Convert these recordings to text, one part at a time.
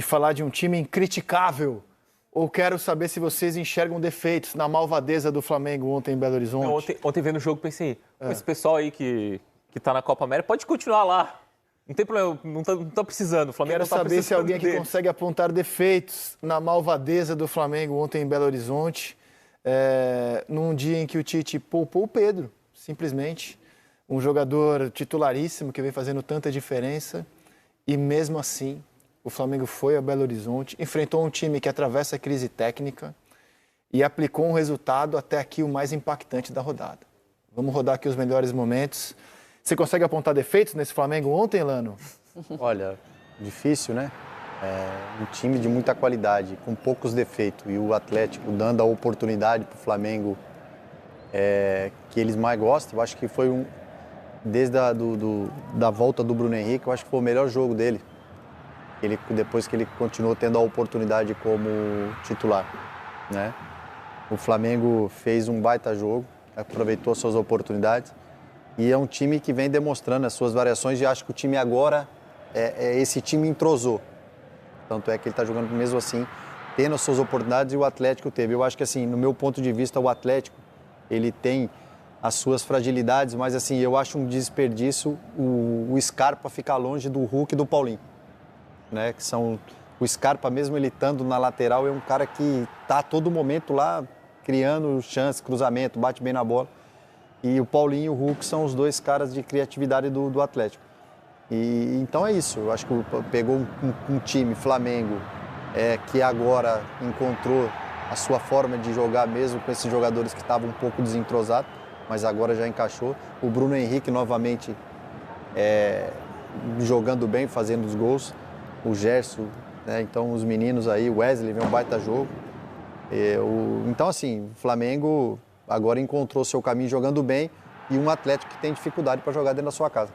e falar de um time incriticável? Ou quero saber se vocês enxergam defeitos na malvadeza do Flamengo ontem em Belo Horizonte? Ontem vendo o jogo, pensei, esse pessoal aí que tá na Copa América pode continuar lá. Não tem problema, não tá precisando. O Flamengo Quero não tá saber se alguém aqui dele. consegue apontar defeitos na malvadeza do Flamengo ontem em Belo Horizonte, num dia em que o Tite poupou o Pedro, simplesmente. Um jogador titularíssimo que vem fazendo tanta diferença. E mesmo assim, o Flamengo foi a Belo Horizonte, enfrentou um time que atravessa a crise técnica e aplicou um resultado até aqui o mais impactante da rodada. Vamos rodar aqui os melhores momentos. Você consegue apontar defeitos nesse Flamengo ontem, Lano? Olha, difícil, né? Um time de muita qualidade, com poucos defeitos. E o Atlético dando a oportunidade para o Flamengo que eles mais gostam. Eu acho que foi desde da volta do Bruno Henrique, eu acho que foi o melhor jogo dele. Depois que ele continuou tendo a oportunidade como titular, né? O Flamengo fez um baita jogo, aproveitou as suas oportunidades e é um time que vem demonstrando as suas variações e acho que o time agora, esse time entrosou. Tanto é que ele está jogando mesmo assim, tendo as suas oportunidades e o Atlético teve. Eu acho que assim, no meu ponto de vista, o Atlético, ele tem as suas fragilidades, mas assim, eu acho um desperdício o Scarpa ficar longe do Hulk e do Paulinho. Né, que são o Scarpa, mesmo ele estando na lateral, é um cara que está a todo momento lá criando chance, cruzamento, bate bem na bola. E o Paulinho e o Hulk são os dois caras de criatividade do Atlético. E então é isso, eu acho que pegou um time, Flamengo, que agora encontrou a sua forma de jogar mesmo com esses jogadores que estavam um pouco desentrosados, mas agora já encaixou. O Bruno Henrique novamente jogando bem, fazendo os gols. O Gerson, né? Então os meninos aí, o Wesley vem um baita jogo. Então assim, o Flamengo agora encontrou seu caminho jogando bem e um Atlético que tem dificuldade para jogar dentro da sua casa.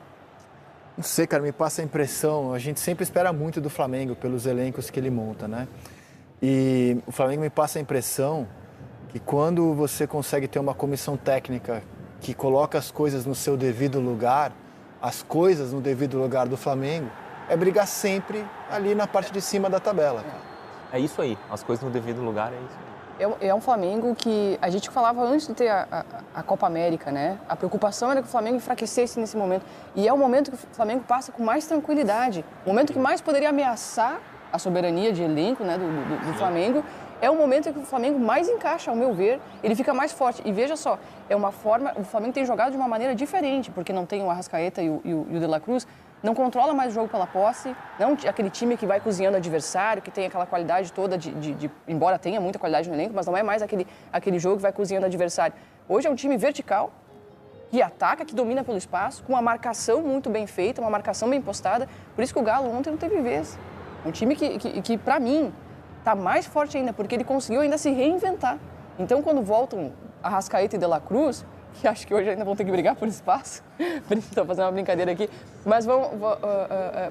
Não sei, cara, me passa a impressão, a gente sempre espera muito do Flamengo pelos elencos que ele monta, né? E o Flamengo me passa a impressão que quando você consegue ter uma comissão técnica que coloca as coisas no seu devido lugar, as coisas no devido lugar do Flamengo, é brigar sempre ali na parte de cima da tabela. É isso aí, as coisas no devido lugar, é isso aí. É um Flamengo que a gente falava antes de ter a Copa América, né? A preocupação era que o Flamengo enfraquecesse nesse momento. E é o momento que o Flamengo passa com mais tranquilidade. O momento que mais poderia ameaçar a soberania de elenco, né, do Flamengo. É o momento em que o Flamengo mais encaixa, ao meu ver. Ele fica mais forte. E veja só, o Flamengo tem jogado de uma maneira diferente, porque não tem o Arrascaeta e o De La Cruz. Não controla mais o jogo pela posse, não aquele time que vai cozinhando o adversário, que tem aquela qualidade toda embora tenha muita qualidade no elenco, mas não é mais aquele jogo que vai cozinhando o adversário. Hoje é um time vertical, que ataca, que domina pelo espaço, com uma marcação muito bem feita, uma marcação bem postada. Por isso que o Galo ontem não teve vez. Um time que para mim, está mais forte ainda, porque ele conseguiu ainda se reinventar. Então, quando voltam Arrascaeta e De La Cruz, que acho que hoje ainda vão ter que brigar por espaço, estou fazendo uma brincadeira aqui, mas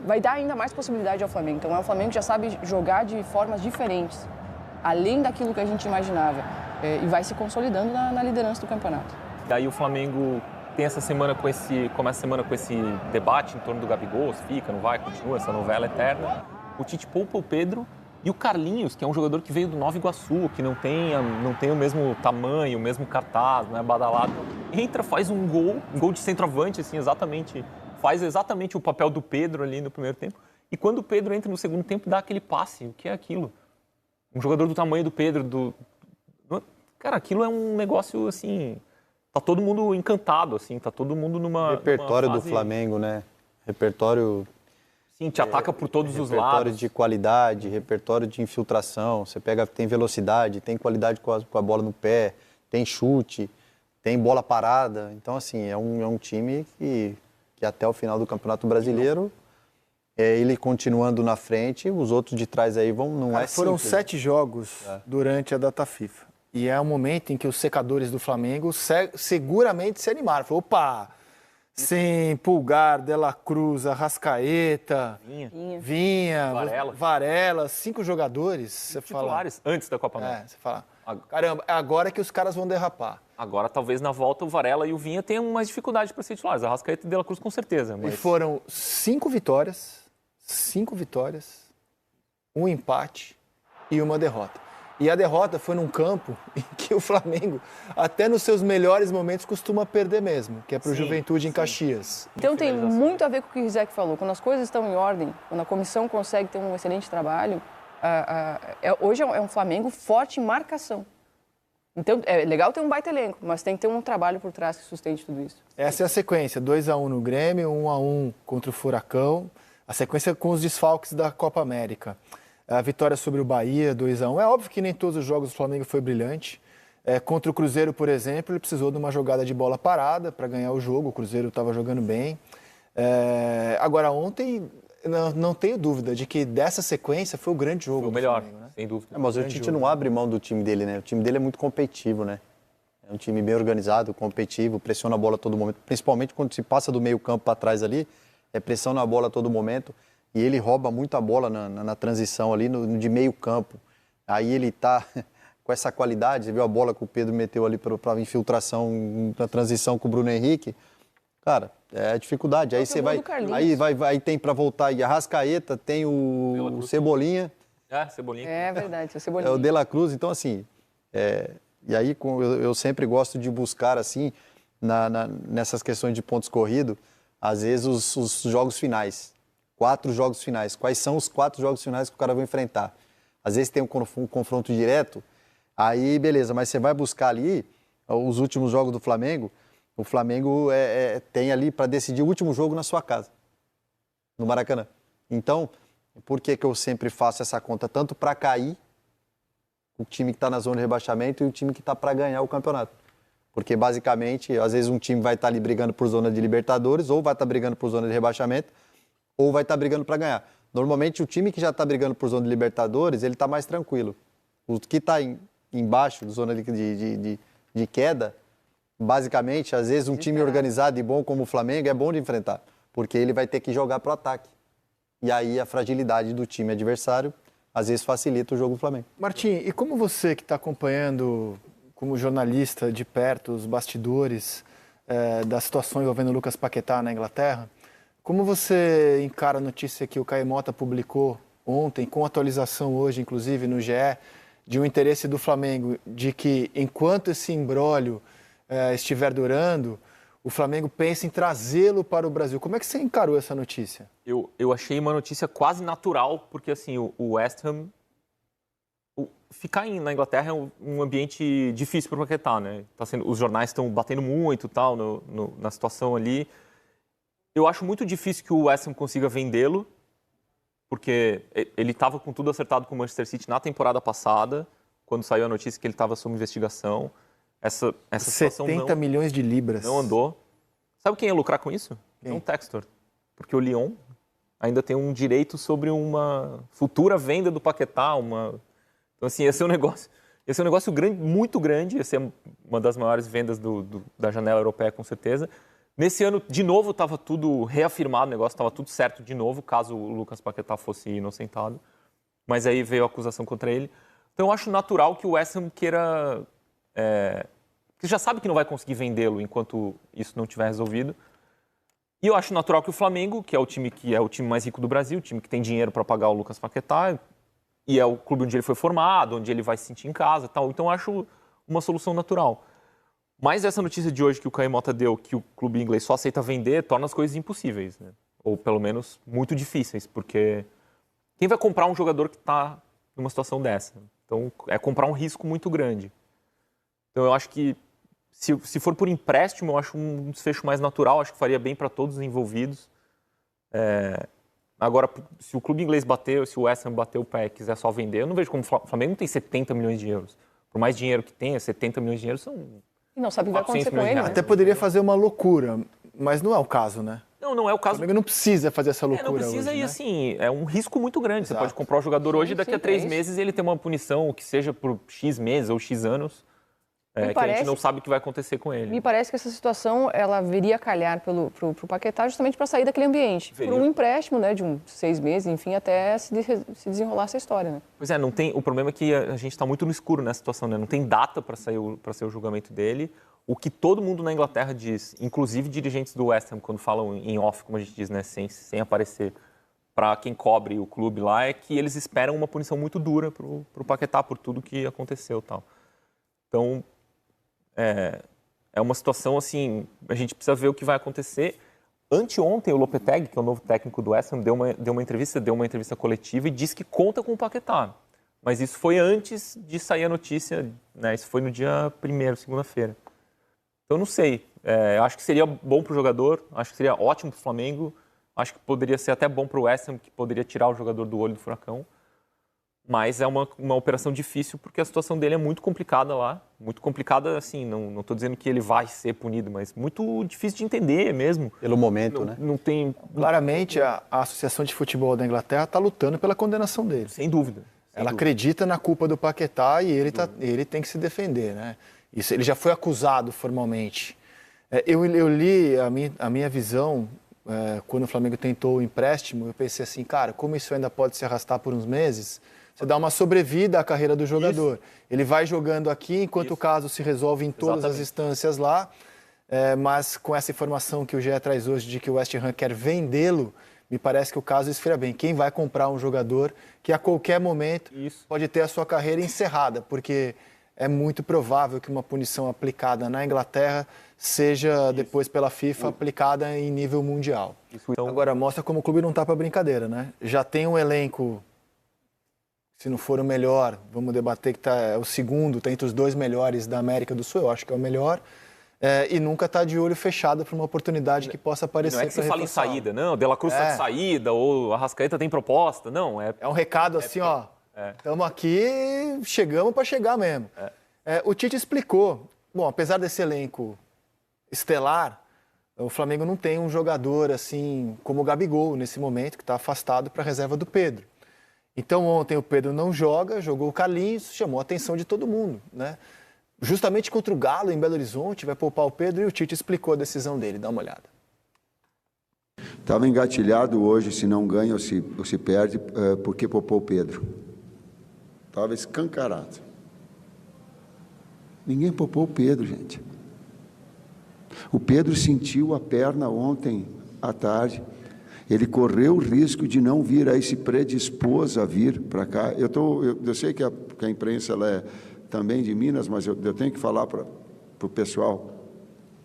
vai dar ainda mais possibilidade ao Flamengo. Então é um Flamengo que já sabe jogar de formas diferentes, além daquilo que a gente imaginava, e vai se consolidando na liderança do campeonato. Daí o Flamengo começa a semana com esse debate em torno do Gabigol, se fica, não vai, continua essa novela eterna. O Tite poupa o Pedro. E o Carlinhos, que é um jogador que veio do Nova Iguaçu, que não tem o mesmo tamanho, o mesmo cartaz, não é badalado, entra, faz um gol de centroavante, assim, faz exatamente o papel do Pedro ali no primeiro tempo. E quando o Pedro entra no segundo tempo, dá aquele passe. O que é aquilo? Um jogador do tamanho do Pedro, cara, aquilo é um negócio, assim, tá todo mundo encantado, assim, tá todo mundo numa Repertório numa fase... do Flamengo, né? Repertório... Sim, te ataca por todos os lados. Repertório de qualidade, repertório de infiltração. Você tem velocidade, tem qualidade com a bola no pé, tem chute, tem bola parada. Então, assim, é um time que até o final do Campeonato Brasileiro, ele continuando na frente, os outros de trás aí vão... Foram 7 jogos durante a data FIFA. E é um momento em que os secadores do Flamengo seguramente se animaram. Falou, opa... Sem Pulgar, De La Cruz, Arrascaeta, Vinha, Varela, 5 jogadores. Você titulares fala, antes da Copa América. Você fala, caramba, é agora que os caras vão derrapar. Agora, talvez na volta, o Varela e o Vinha tenham mais dificuldade para ser titulares. Arrascaeta e De La Cruz, com certeza. Mas... E foram 5 vitórias, um empate e uma derrota. E a derrota foi num campo em que o Flamengo, até nos seus melhores momentos, costuma perder mesmo, que é para o Juventude em Caxias. Então tem muito a ver com o que o Rizek falou. Quando as coisas estão em ordem, quando a comissão consegue ter um excelente trabalho, hoje é um Flamengo forte em marcação. Então é legal ter um baita elenco, mas tem que ter um trabalho por trás que sustente tudo isso. Essa é a sequência, 2-1 no Grêmio, 1-1 contra o Furacão, a sequência com os desfalques da Copa América. A vitória sobre o Bahia, 2-1. É óbvio que nem todos os jogos do Flamengo foi brilhante. Contra o Cruzeiro, por exemplo, ele precisou de uma jogada de bola parada para ganhar o jogo. O Cruzeiro estava jogando bem. Agora, ontem, não tenho dúvida de que dessa sequência foi o grande jogo. Foi o melhor, Flamengo, né? sem dúvida. Mas o Tite não abre mão do time dele, né? O time dele é muito competitivo, né? É um time bem organizado, competitivo, pressiona a bola a todo momento. Principalmente quando se passa do meio campo para trás ali, é pressão na bola a todo momento. E ele rouba muito a bola na transição ali, de meio campo. Aí ele tá com essa qualidade, você viu a bola que o Pedro meteu ali para infiltração, na transição com o Bruno Henrique. Cara, é dificuldade. Aí você vai, aí tem para voltar aí Arrascaeta, tem o Cebolinha. Cebolinha. É verdade, o Cebolinha. É o De La Cruz, então assim, e aí eu sempre gosto de buscar assim, nessas questões de pontos corridos, às vezes os jogos finais. 4 jogos finais. Quais são os 4 jogos finais que o cara vai enfrentar? Às vezes tem um confronto direto, aí beleza, mas você vai buscar ali os últimos jogos do Flamengo, o Flamengo tem ali para decidir o último jogo na sua casa, no Maracanã. Então, por que eu sempre faço essa conta? Tanto para cair, o time que está na zona de rebaixamento, e o time que está para ganhar o campeonato. Porque, basicamente, às vezes um time vai estar ali brigando por zona de Libertadores, ou vai estar brigando por zona de rebaixamento, ou vai estar brigando para ganhar. Normalmente, o time que já está brigando por zona de Libertadores, ele está mais tranquilo. O que está embaixo da zona de queda, basicamente, às vezes um time organizado e bom como o Flamengo é bom de enfrentar, porque ele vai ter que jogar para o ataque. E aí a fragilidade do time adversário, às vezes, facilita o jogo do Flamengo. Martim, e como você que está acompanhando, como jornalista de perto, os bastidores da situação envolvendo o Lucas Paquetá na Inglaterra, como você encara a notícia que o Caio Mota publicou ontem, com atualização hoje, inclusive no GE, de um interesse do Flamengo de que, enquanto esse imbróglio estiver durando, o Flamengo pensa em trazê-lo para o Brasil. Como é que você encarou essa notícia? Eu achei uma notícia quase natural, porque assim, o West Ham... Ficar na Inglaterra é um ambiente difícil para o Paquetá, né? Os jornais estão batendo muito tal, na situação ali. Eu acho muito difícil que o West Ham consiga vendê-lo, porque ele estava com tudo acertado com o Manchester City na temporada passada, quando saiu a notícia que ele estava sob investigação. Essa situação 70 milhões de libras. Não andou. Sabe quem ia lucrar com isso? Quem? É um Textor. Porque o Lyon ainda tem um direito sobre uma futura venda do Paquetá. Então, assim, ia ser um negócio grande, muito grande. Ia ser uma das maiores vendas da janela europeia, com certeza. Nesse ano, de novo, estava tudo reafirmado, o negócio estava tudo certo de novo, caso o Lucas Paquetá fosse inocentado. Mas aí veio a acusação contra ele. Então, eu acho natural que o West Ham queira... que já sabe que não vai conseguir vendê-lo enquanto isso não estiver resolvido. E eu acho natural que o Flamengo, que é o time mais rico do Brasil, o time que tem dinheiro para pagar o Lucas Paquetá, e é o clube onde ele foi formado, onde ele vai se sentir em casa e tal. Então, eu acho uma solução natural. Mas essa notícia de hoje que o Caio Mota deu, que o clube inglês só aceita vender, torna as coisas impossíveis, né? Ou pelo menos muito difíceis, porque quem vai comprar um jogador que está numa situação dessa? Então, é comprar um risco muito grande. Então, eu acho que se for por empréstimo, eu acho um desfecho mais natural, acho que faria bem para todos os envolvidos. Agora, se o clube inglês bater, se o West Ham bater o pé e quiser só vender, eu não vejo como o Flamengo não tem 70 milhões de euros. Por mais dinheiro que tenha, 70 milhões de euros são... E não sabe o que vai acontecer com ele, né? Até poderia fazer uma loucura, mas não é o caso, né? Não é o caso. O Flamengo não precisa fazer essa loucura hoje, não precisa hoje, e né? assim, é um risco muito grande. Exato. Você pode comprar o jogador hoje e daqui a 3 isso. meses ele tem uma punição, que seja por X meses ou X anos, que a parece- gente não sabe o que vai acontecer com ele. Me parece que essa situação ela viria a calhar pro Paquetá justamente para sair daquele ambiente. Veria. Por um empréstimo, né, de 6 meses, enfim, até se desenrolar essa história, né? Pois é, não tem, o problema é que a gente está muito no escuro nessa situação, né? Não tem data para ser o julgamento dele. O que todo mundo na Inglaterra diz, inclusive dirigentes do West Ham, quando falam em off, como a gente diz, né, sem aparecer, para quem cobre o clube lá é que eles esperam uma punição muito dura para o Paquetá por tudo que aconteceu, tal. Então é uma situação assim, a gente precisa ver o que vai acontecer. Anteontem o Lopetegui, que é o novo técnico do West Ham, deu uma entrevista coletiva e disse que conta com o Paquetá. Mas isso foi antes de sair a notícia, né? Isso foi no dia 1º, segunda-feira. Então, não sei. Acho que seria bom para o jogador, acho que seria ótimo para o Flamengo, acho que poderia ser até bom para o West Ham, que poderia tirar o jogador do olho do furacão. Mas é uma operação difícil porque a situação dele é muito complicada lá. Muito complicada, assim, não estou dizendo que ele vai ser punido, mas muito difícil de entender mesmo. Pelo momento, né? Não tem... Claramente, a Associação de Futebol da Inglaterra está lutando pela condenação dele. Sem dúvida. Ela acredita na culpa do Paquetá e ele tem que se defender, né? Isso, ele já foi acusado formalmente. Eu li a minha visão, quando o Flamengo tentou o empréstimo, eu pensei assim, cara, como isso ainda pode se arrastar por uns meses, você dá uma sobrevida à carreira do jogador. Isso. Ele vai jogando aqui enquanto o caso se resolve em todas as instâncias lá, mas com essa informação que o GE traz hoje de que o West Ham quer vendê-lo, me parece que o caso esfria bem. Quem vai comprar um jogador que a qualquer momento pode ter a sua carreira encerrada, porque é muito provável que uma punição aplicada na Inglaterra seja depois pela FIFA aplicada em nível mundial. Então... Agora, mostra como o clube não está para brincadeira, né? Já tem um elenco, se não for o melhor, vamos debater que é o segundo, está entre os 2 melhores da América do Sul, eu acho que é o melhor. E nunca está de olho fechado para uma oportunidade que possa aparecer. Não é que você fala em saída, não. De La Cruz está de saída, ou a Arrascaeta tem proposta, não. É um recado assim, ó, estamos aqui, chegamos para chegar mesmo. O Tite explicou, bom, apesar desse elenco estelar, o Flamengo não tem um jogador assim como o Gabigol nesse momento, que está afastado para a reserva do Pedro. Então ontem o Pedro não joga, jogou o Carlinhos, chamou a atenção de todo mundo, né? Justamente contra o Galo, em Belo Horizonte, vai poupar o Pedro e o Tite explicou a decisão dele. Dá uma olhada. Estava engatilhado hoje, se não ganha ou se perde, porque poupou o Pedro. Estava escancarado. Ninguém poupou o Pedro, gente. O Pedro sentiu a perna ontem à tarde. Ele correu o risco de não vir, aí se predispôs a vir para cá. Eu sei que a imprensa ela é também de Minas, mas eu tenho que falar para o pessoal,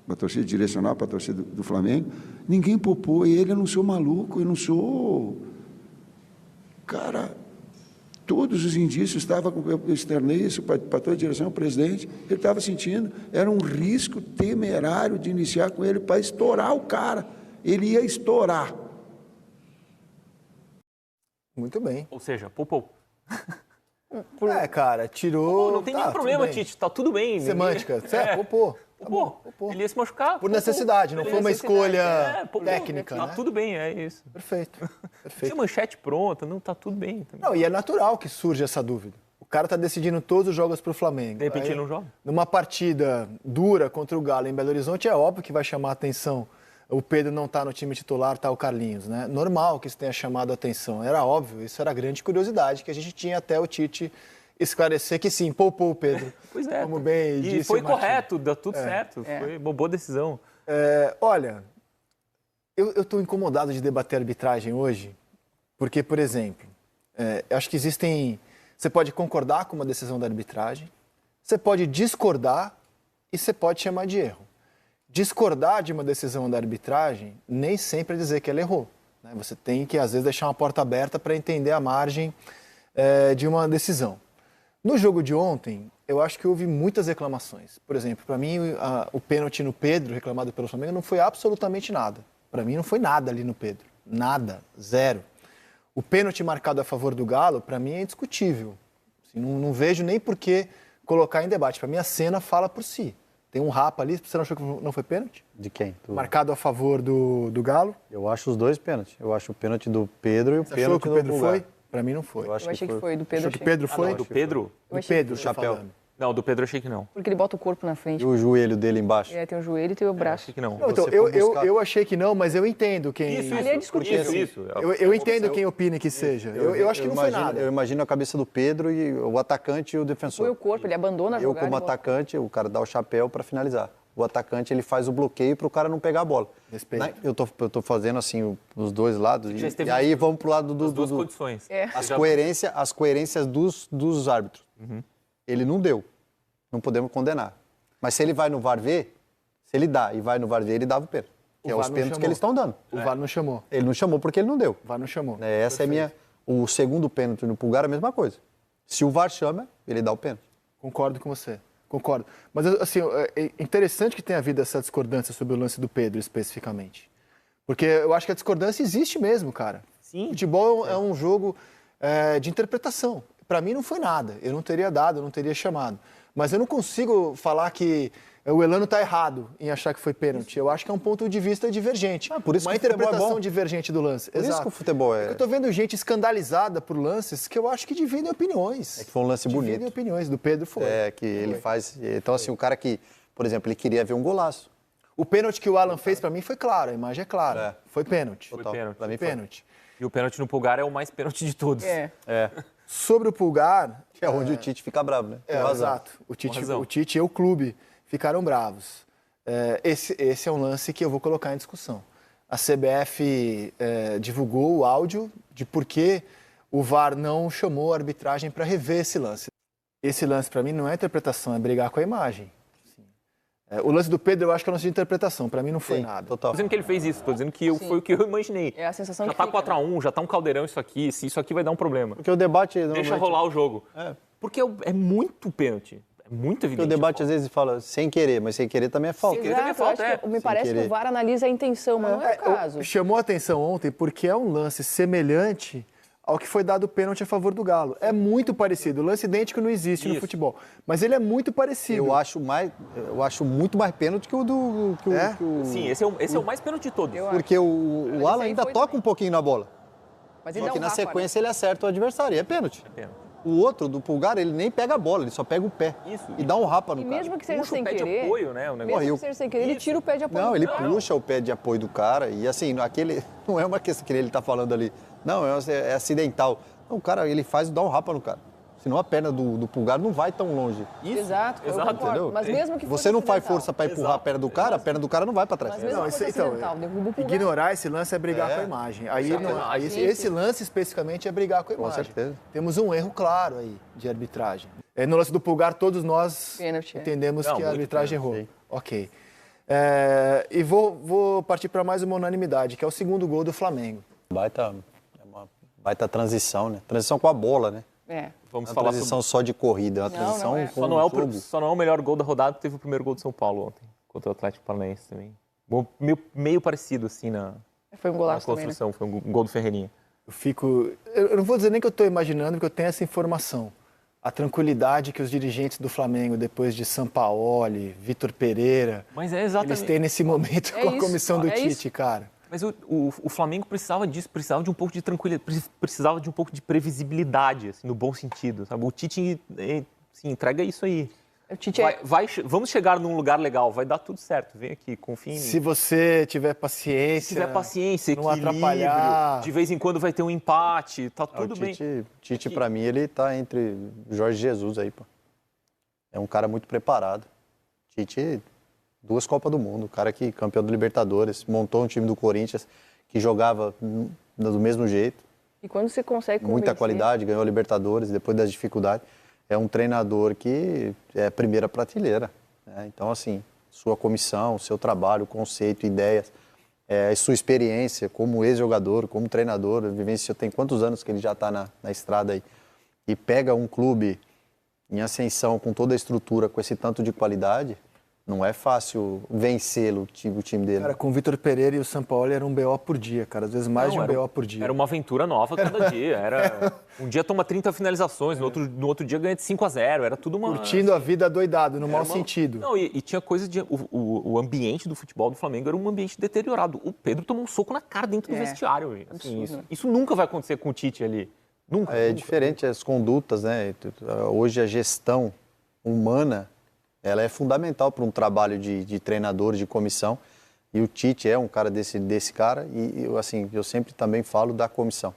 para a torcida, direcionar para a torcida do Flamengo, ninguém poupou ele, eu não sou maluco, eu não sou... Cara, todos os indícios estavam, eu externei isso para toda a direção, o presidente, ele estava sentindo, era um risco temerário de iniciar com ele para estourar o cara, ele ia estourar. Muito bem. Ou seja, poupou. Cara, tirou... Não tem nenhum problema, Tite, tá tudo bem. Semântica, poupou. Ele ia se machucar. Por necessidade, não foi uma escolha técnica, né? Tá tudo bem, é isso. Perfeito. Tinha manchete pronta, não, tá tudo bem. Também. Não, e é natural que surja essa dúvida. O cara tá decidindo todos os jogos pro Flamengo. De repente ele não joga. Numa partida dura contra o Galo em Belo Horizonte, é óbvio que vai chamar a atenção. O Pedro não está no time titular, está o Carlinhos, né? Normal que isso tenha chamado a atenção. Era óbvio, isso era a grande curiosidade que a gente tinha até o Tite esclarecer que sim, poupou o Pedro. Pois é. Como bem e disse foi o Martim. Correto, deu tudo certo. Foi uma boa decisão. Olha, eu estou incomodado de debater arbitragem hoje, porque, por exemplo, acho que existem... Você pode concordar com uma decisão da arbitragem, você pode discordar e você pode chamar de erro. Discordar de uma decisão da arbitragem nem sempre é dizer que ela errou, né? Você tem que, às vezes, deixar uma porta aberta para entender a margem de uma decisão. No jogo de ontem, eu acho que houve muitas reclamações. Por exemplo, para mim, o pênalti no Pedro, reclamado pelo Flamengo, não foi absolutamente nada. Para mim, não foi nada ali no Pedro. Nada, zero. O pênalti marcado a favor do Galo, para mim, é indiscutível. Assim, não vejo nem por que colocar em debate. Para mim, a cena fala por si. Tem um rapa ali, você não achou que não foi pênalti? De quem? Marcado a favor do Galo? Eu acho os dois pênaltis. Eu acho o pênalti do Pedro e o pênalti do Pedro. Achou que o Pedro foi? Para mim não foi. Eu achei que foi. Do Pedro. Achou que o Pedro foi? Não, do Pedro? Do Pedro, chapéu. Não, do Pedro eu achei que não. Porque ele bota o corpo na frente. E o joelho dele embaixo? Tem o joelho e tem o braço. Achei que não. Então, eu achei que não, mas eu entendo quem... Ali é discutível. Isso. Eu entendo quem opine que seja. Eu acho que não foi nada. Eu imagino a cabeça do Pedro e o atacante e o defensor. Foi o corpo, ele abandona a Eu, jogada. como atacante, o cara dá o chapéu para finalizar. o atacante ele faz o bloqueio para o cara não pegar a bola. Respeito. Eu tô fazendo assim os dois lados Já e esteve aí vamos pro lado As duas condições. as coerências dos árbitros. Ele não deu, não podemos condenar. Mas se ele vai no VAR ver, se ele dá e vai no VAR ver, ele dava o pênalti. Que é os pênaltis que eles estão dando. O VAR não chamou. Ele não chamou porque ele não deu. O VAR não chamou. Essa é o segundo pênalti no Pulgar, a mesma coisa. Se o VAR chama, ele dá o pênalti. Concordo com você. Concordo. Mas, assim, é interessante que tenha havido essa discordância sobre o lance do Pedro, especificamente. Porque eu acho que a discordância existe mesmo, cara. Sim. Futebol é um jogo de interpretação. Para mim não foi nada. Eu não teria dado, eu não teria chamado. Mas eu não consigo falar que o Elano está errado em achar que foi pênalti. Eu acho que é um ponto de vista divergente. Por isso uma que o futebol interpretação é bom. divergente do lance. Por isso que o futebol é... Eu estou vendo gente escandalizada por lances que eu acho que dividem opiniões. É que foi um lance bonito. Dividem opiniões. Do Pedro foi. Ele faz... Então, assim, o cara que, por exemplo, ele queria ver um golaço. O pênalti que o Alan fez, para mim, foi claro. A imagem é clara. Foi pênalti. Total. pênalti. Pra mim foi. Pênalti. E o pênalti no Pulgar é o mais pênalti de todos. Sobre o Pulgar... Que é onde o Tite fica bravo, né? Com razão. Exato. O razão. Tite e o clube ficaram bravos. Esse é um lance que eu vou colocar em discussão. A CBF divulgou o áudio de por que o VAR não chamou a arbitragem para rever esse lance. Esse lance, para mim, não é interpretação, é brigar com a imagem. O lance do Pedro, eu acho que é um lance de interpretação. Para mim, não foi Sim, nada. total. Tô dizendo que ele fez isso, tô dizendo que foi o que eu imaginei. É a sensação Já que tá fica, 4-1, já tá um caldeirão isso aqui, se isso aqui vai dar um problema. Porque o debate... Deixa normalmente- rolar o jogo. É. Porque é muito pênalti. É muito evidente. Porque o debate, às vezes, fala sem querer, mas sem querer também é falta. querer também é Exato, eu falta, acho que me parece que querer. o VAR analisa a intenção, mas não é o caso. Chamou a atenção ontem porque é um lance semelhante ao que foi dado o pênalti a favor do Galo. É muito parecido. O lance idêntico não existe no Isso. futebol. Mas ele é muito parecido. Eu acho muito mais pênalti que o do... Que o, É? que o- Sim, esse é o mais pênalti de todos. Eu acho. Porque o esse Alan aí ainda foi toca também. um pouquinho na bola. Mas ele Só dá que um na rapa, né? sequência ele acerta o adversário. E é pênalti. pênalti. O outro, do Pulgar, ele nem pega a bola, ele só pega o pé. Isso. E dá um rapa no E cara. mesmo que seja Puxa o sem pé de querer, apoio, né? O negócio. Porra, mesmo eu- que seja sem querer, ele tira o pé de apoio. Não, ele puxa o pé de apoio do cara. E assim, aquele não é uma questão que ele tá falando ali. Não, é acidental. Não, o cara, ele dá um rapa no cara. Senão a perna do Pulgar não vai tão longe. Exato, eu exato, concordo. entendeu? Mas mesmo que Você fosse não faz acidental. força para empurrar a perna do cara não vai para trás. Mas mesmo Não, que fosse então, acidental, derruba o Pulgar. ignorar esse lance é brigar com a imagem. Esse lance especificamente é brigar com a imagem. certeza. Temos um erro claro aí de arbitragem. No lance do Pulgar, todos nós Pênalti, entendemos Não, que a muito arbitragem pênalti, errou. Ok. E vou partir para mais uma unanimidade, que é o segundo gol do Flamengo. Baita transição, né? Transição com a bola, né? Vamos Não é falar uma transição só de corrida, é uma transição não é. com Só não, jogo. só não é o melhor gol da rodada, teve o primeiro gol de São Paulo ontem, contra o Atlético Paranaense também. Gol meio parecido, assim, na Foi um golaço também, né? construção. Foi um gol do Ferreirinha. Eu não vou dizer nem que eu estou imaginando, porque eu tenho essa informação. A tranquilidade que os dirigentes do Flamengo, depois de Sampaoli, Vitor Pereira, Mas é exatamente... eles têm nesse momento É com a isso, comissão do é Tite, isso. cara. Mas o Flamengo precisava disso, precisava de um pouco de tranquilidade, precisava de um pouco de previsibilidade, assim, no bom sentido, sabe? O Tite assim, entrega isso aí. O Tite Vamos chegar num lugar legal, vai dar tudo certo, vem aqui, confia em mim. Se você tiver paciência, Se tiver paciência, não equilíbrio, atrapalhar. de vez em quando vai ter um empate, tá O tudo bem. Tite para mim, ele tá entre Jorge Jesus aí, pô. É um cara muito preparado. Tite, 2 Copas do Mundo, o cara que campeão do Libertadores, montou um time do Corinthians que jogava do mesmo jeito, E quando você consegue muita convencer- qualidade, ganhou a Libertadores depois das dificuldades. É um treinador que é primeira prateleira, né? Então, assim, sua comissão, seu trabalho, conceito, ideias, sua experiência como ex-jogador, como treinador, vivenciou, tem quantos anos que ele já está na estrada aí, e pega um clube em ascensão com toda a estrutura, com esse tanto de qualidade, não é fácil vencê-lo, o time dele. Cara, com o Vitor Pereira e o Sampaoli era um BO por dia, cara. Às vezes mais de um BO por dia. Era uma aventura nova cada dia. Um dia toma 30 finalizações, no outro dia ganha de 5-0. Era tudo uma... Curtindo a vida doidado, no mau uma- sentido. Não, e tinha coisa de... O ambiente do futebol do Flamengo era um ambiente deteriorado. O Pedro tomou um soco na cara dentro do vestiário. Assim, absurdo, isso, né? isso nunca vai acontecer com o Tite ali. Nunca. É nunca. diferente as condutas, né? Hoje a gestão humana, ela é fundamental para um trabalho de treinador, de comissão. E o Tite é um cara desse cara. E eu sempre também falo da comissão.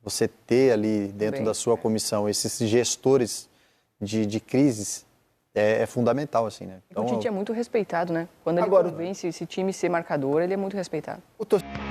Você ter ali dentro Bem, da sua comissão esses gestores de crises é fundamental, assim, né? O Tite é muito respeitado, né? Quando ele Agora, convence esse time ser marcador, ele é muito respeitado. O torcedor